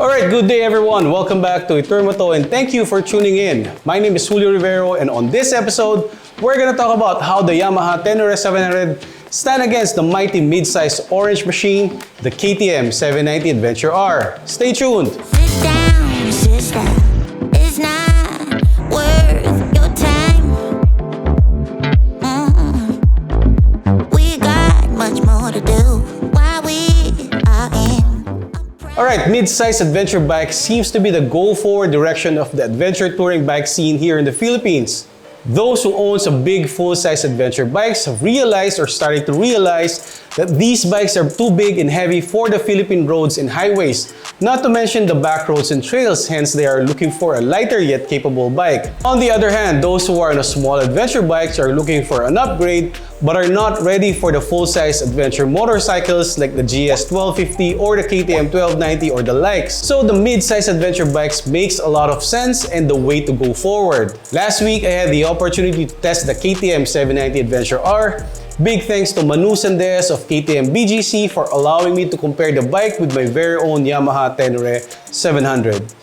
Alright, good day everyone. Welcome back to iTourmoto and thank you for tuning in. My name is Julio Rivero and on this episode, we're gonna talk about how the Yamaha TENERE 700 stand against the mighty mid-size orange machine, the KTM 790 Adventure R. Stay tuned! Sit down, sister. It's not worth your time. We got much more to do while we are in. Alright, mid-size adventure bike seems to be the go-forward direction of the adventure touring bike scene here in the Philippines. Those who own some big full-size adventure bikes have realized or started to realize that these bikes are too big and heavy for the Philippine roads and highways, not to mention the back roads and trails, hence they are looking for a lighter yet capable bike. On the other hand, those who are on a small adventure bikes are looking for an upgrade but are not ready for the full-size adventure motorcycles like the GS 1250 or the KTM 1290 or the likes. So the mid-size adventure bikes makes a lot of sense and the way to go forward. Last week, I had the opportunity to test the KTM 790 Adventure R. Big thanks to Manu Sandejas of KTM BGC for allowing me to compare the bike with my very own Yamaha TENERE 700.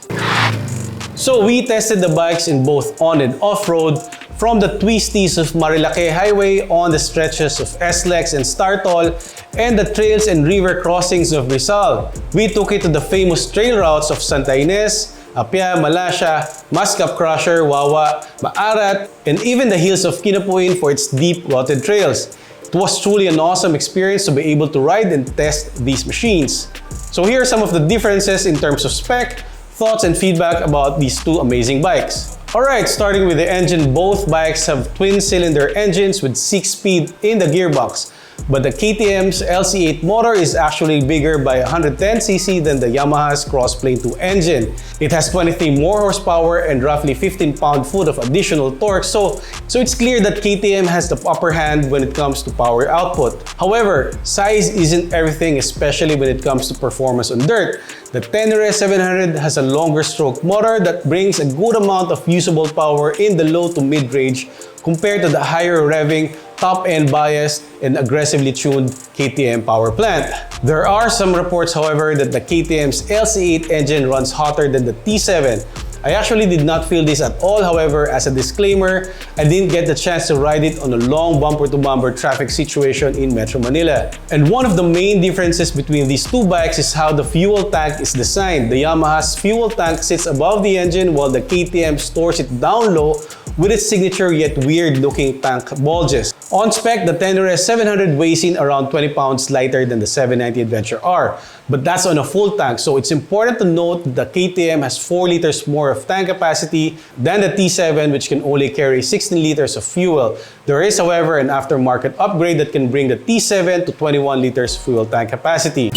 So we tested the bikes in both on and off-road, from the twisties of Marilake Highway on the stretches of SLEX and Startol, and the trails and river crossings of Rizal. We took it to the famous trail routes of Santa Ines, Apia, Malasya, Mascap Crusher, Wawa, Maarat, and even the hills of Kinapuin for its deep rutted trails. It was truly an awesome experience to be able to ride and test these machines. So here are some of the differences in terms of spec, thoughts, and feedback about these two amazing bikes. Alright, starting with the engine, both bikes have twin-cylinder engines with 6-speed in the gearbox. But the KTM's LC8 motor is actually bigger by 110cc than the Yamaha's Crossplane 2 engine. It has 23 more horsepower and roughly 15 pound-foot of additional torque, so it's clear that KTM has the upper hand when it comes to power output. However, size isn't everything, especially when it comes to performance on dirt. The TENERE 700 has a longer stroke motor that brings a good amount of usable power in the low to mid-range compared to the higher revving, top-end biased, and aggressively tuned KTM power plant. There are some reports, however, that the KTM's LC8 engine runs hotter than the T7. I actually did not feel this at all, however, as a disclaimer, I didn't get the chance to ride it on a long bumper-to-bumper traffic situation in Metro Manila. And one of the main differences between these two bikes is how the fuel tank is designed. The Yamaha's fuel tank sits above the engine while the KTM stores it down low with its signature yet weird-looking tank bulges. On spec, the TENERE 700 weighs in around 20 pounds lighter than the 790 Adventure R, but that's on a full tank, so it's important to note that the KTM has 4 liters more of tank capacity than the T7, which can only carry 16 liters of fuel. There is, however, an aftermarket upgrade that can bring the T7 to 21 liters fuel tank capacity.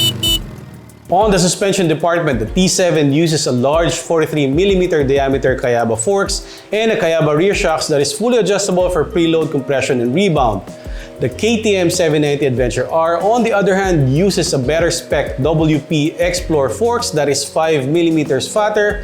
On the suspension department, the T7 uses a large 43mm diameter Kayaba forks and a Kayaba rear shocks that is fully adjustable for preload compression and rebound. The KTM 790 Adventure R, on the other hand, uses a better spec WP Explore forks that is 5mm fatter,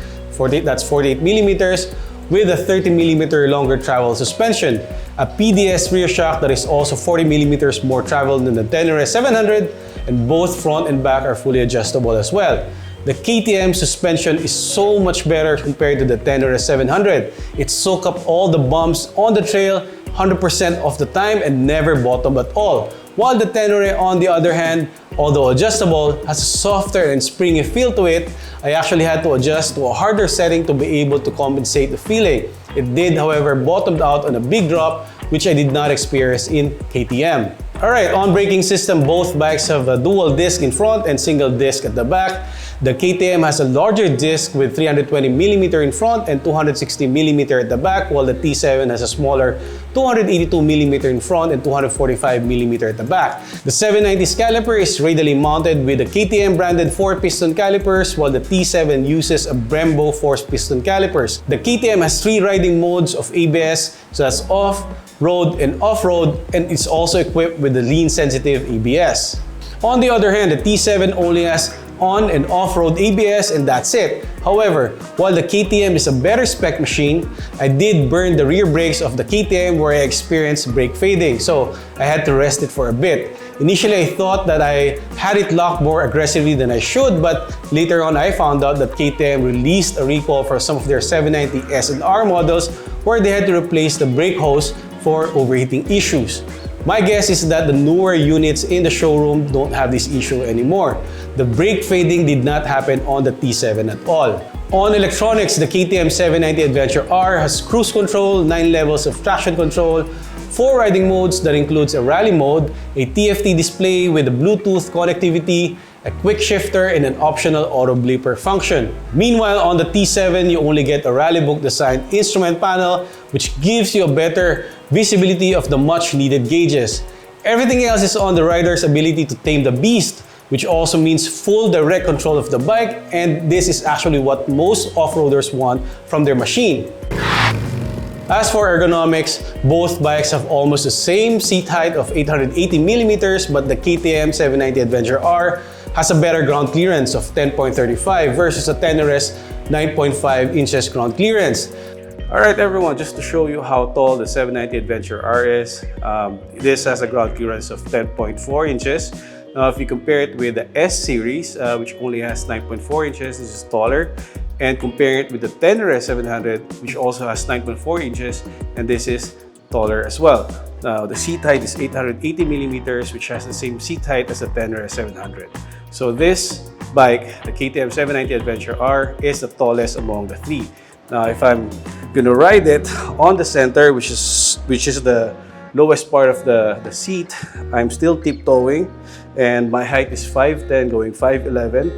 that's 48mm, with a 30mm longer travel suspension, a PDS rear shock that is also 40mm more travel than the TENERE 700, and both front and back are fully adjustable as well. The KTM suspension is so much better compared to the TENERE 700. It soaks up all the bumps on the trail 100% of the time and never bottom at all. While the TENERE, on the other hand, although adjustable, has a softer and springy feel to it. I actually had to adjust to a harder setting to be able to compensate the feeling. It did, however, bottomed out on a big drop, which I did not experience in KTM. Alright, on braking system, both bikes have a dual disc in front and single disc at the back. The KTM has a larger disc with 320mm in front and 260mm at the back, while the T7 has a smaller 282mm in front and 245mm at the back. The 790's caliper is radially mounted with the KTM branded 4-piston calipers, while the T7 uses a Brembo forced piston calipers. The KTM has 3 riding modes of ABS, so that's off, road, and off-road, and it's also equipped with the lean-sensitive ABS. On the other hand, the T7 only has on and off-road ABS and that's it. However, while the KTM is a better spec machine, I did burn the rear brakes of the KTM where I experienced brake fading, so I had to rest it for a bit. Initially, I thought that I had it locked more aggressively than I should, but later on I found out that KTM released a recall for some of their 790S and R models where they had to replace the brake hose for overheating issues. My guess is that the newer units in the showroom don't have this issue anymore. The brake fading did not happen on the T7 at all. On electronics, the KTM 790 Adventure R has cruise control, 9 levels of traction control, 4 riding modes that includes a rally mode, a TFT display with a Bluetooth connectivity, a quick shifter, and an optional auto bleeper function. Meanwhile, on the T7, you only get a rally book designed instrument panel, which gives you a better visibility of the much needed gauges. Everything else is on the rider's ability to tame the beast, which also means full direct control of the bike, and this is actually what most off-roaders want from their machine. As for ergonomics, both bikes have almost the same seat height of 880mm, but the KTM 790 Adventure R has a better ground clearance of 10.35 versus the Tenere's 9.5 inches ground clearance. Alright everyone, just to show you how tall the 790 Adventure R is, this has a ground clearance of 10.4 inches. Now if you compare it with the S series, which only has 9.4 inches, this is taller. And compare it with the Tenere 700, which also has 9.4 inches, and this is taller as well. Now, the seat height is 880mm, which has the same seat height as the Tenere 700. So this bike, the KTM 790 Adventure R, is the tallest among the three. Now, if I'm gonna ride it on the center, which is the lowest part of the seat, I'm still tiptoeing, and my height is 5'10", going 5'11".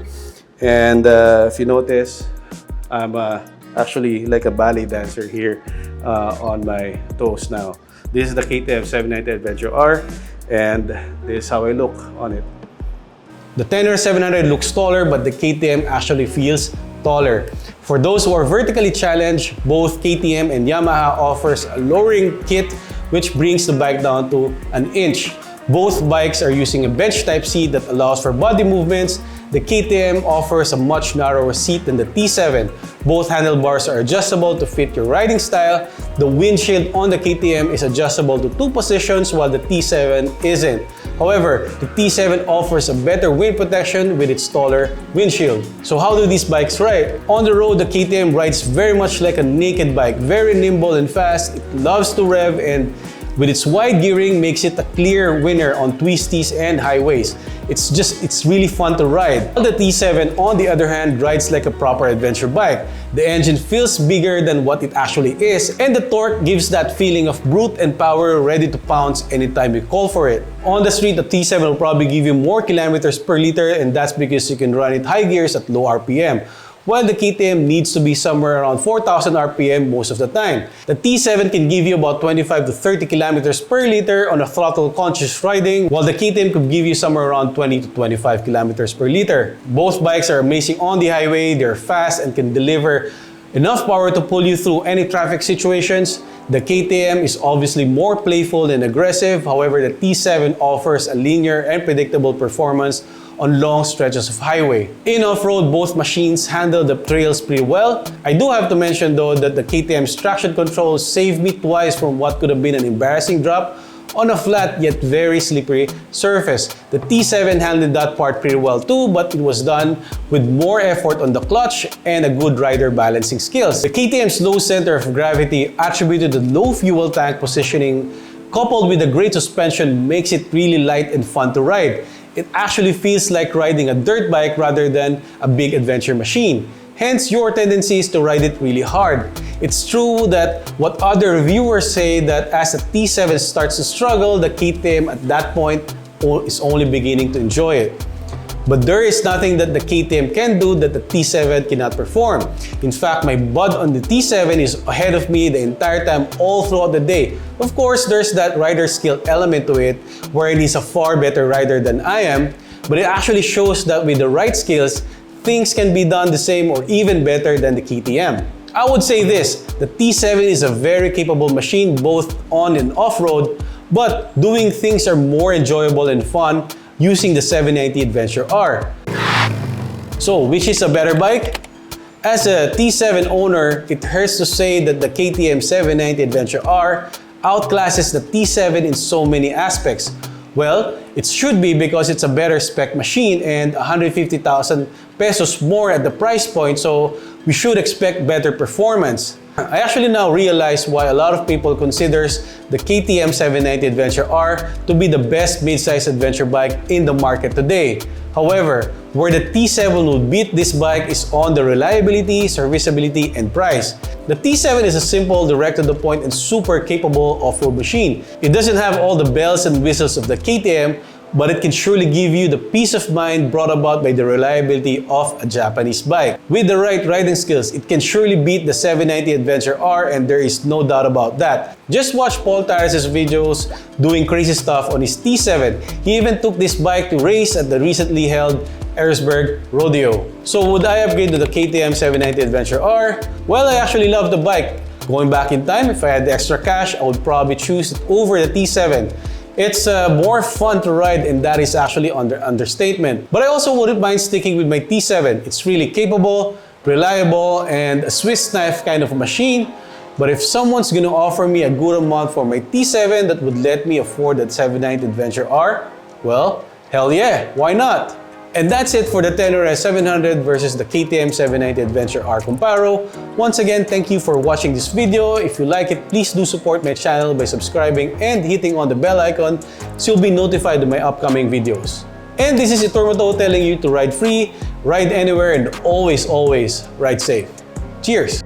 And if you notice, I'm actually like a ballet dancer here on my toes now. This is the KTM 790 Adventure R, and this is how I look on it. The Tenere 700 looks taller, but the KTM actually feels taller. For those who are vertically challenged, both KTM and Yamaha offers a lowering kit which brings the bike down to an inch. Both bikes are using a bench type seat that allows for body movements. The KTM offers a much narrower seat than the T7. Both handlebars are adjustable to fit your riding style. The windshield on the KTM is adjustable to 2 positions while the T7 isn't. However, the T7 offers a better wind protection with its taller windshield. So how do these bikes ride? On the road, the KTM rides very much like a naked bike, very nimble and fast. It loves to rev, and with its wide gearing makes it a clear winner on twisties and highways. It's really fun to ride. The T7, on the other hand, rides like a proper adventure bike. The engine feels bigger than what it actually is, and the torque gives that feeling of brute and power ready to pounce anytime you call for it. On the street, the T7 will probably give you more kilometers per liter, and that's because you can run it high gears at low RPM. While the KTM needs to be somewhere around 4,000 RPM most of the time. The T7 can give you about 25 to 30 kilometers per liter on a throttle-conscious riding, while the KTM could give you somewhere around 20 to 25 kilometers per liter. Both bikes are amazing on the highway, they're fast and can deliver enough power to pull you through any traffic situations. The KTM is obviously more playful and aggressive, however the T7 offers a linear and predictable performance on long stretches of highway. In off-road, both machines handle the trails pretty well. I do have to mention though that the KTM's traction control saved me twice from what could have been an embarrassing drop on a flat yet very slippery surface. The T7 handled that part pretty well too, but it was done with more effort on the clutch and a good rider balancing skills. The KTM's low center of gravity attributed to low fuel tank positioning coupled with a great suspension makes it really light and fun to ride. It actually feels like riding a dirt bike rather than a big adventure machine. Hence, your tendency is to ride it really hard. It's true that what other reviewers say that as the T7 starts to struggle, the KTM at that point is only beginning to enjoy it. But there is nothing that the KTM can do that the T7 cannot perform. In fact, my bud on the T7 is ahead of me the entire time all throughout the day. Of course, there's that rider skill element to it, wherein he's a far better rider than I am, but it actually shows that with the right skills, things can be done the same or even better than the KTM. I would say this, the T7 is a very capable machine both on and off-road, but doing things are more enjoyable and fun using the 790 Adventure R. So, which is a better bike? As a T7 owner, it hurts to say that the KTM 790 Adventure R outclasses the T7 in so many aspects. Well, It should be because it's a better spec machine and 150,000 pesos more at the price point, so we should expect better performance. I actually now realize why a lot of people considers the KTM 790 Adventure R to be the best mid-size adventure bike in the market today. However, where the T7 would beat this bike is on the reliability, serviceability, and price. The T7 is a simple, direct-to-the-point, and super capable off-road machine. It doesn't have all the bells and whistles of the KTM, but it can surely give you the peace of mind brought about by the reliability of a Japanese bike. With the right riding skills, it can surely beat the 790 Adventure R, and there is no doubt about that. Just watch Paul Tyrus' videos doing crazy stuff on his T7. He even took this bike to race at the recently held Eresburg Rodeo. So would I upgrade to the KTM 790 Adventure R? Well, I actually love the bike. Going back in time, if I had the extra cash, I would probably choose it over the T7. It's more fun to ride, and that is actually understatement. But I also wouldn't mind sticking with my T7. It's really capable, reliable, and a Swiss knife kind of a machine. But if someone's gonna offer me a good amount for my T7 that would let me afford that 790 Adventure R, well, hell yeah, why not? And that's it for the TENERE 700 versus the KTM 790 Adventure R comparo. Once again, thank you for watching this video. If you like it, please do support my channel by subscribing and hitting on the bell icon so you'll be notified of my upcoming videos. And this is iTourmoto telling you to ride free, ride anywhere, and always, always ride safe. Cheers!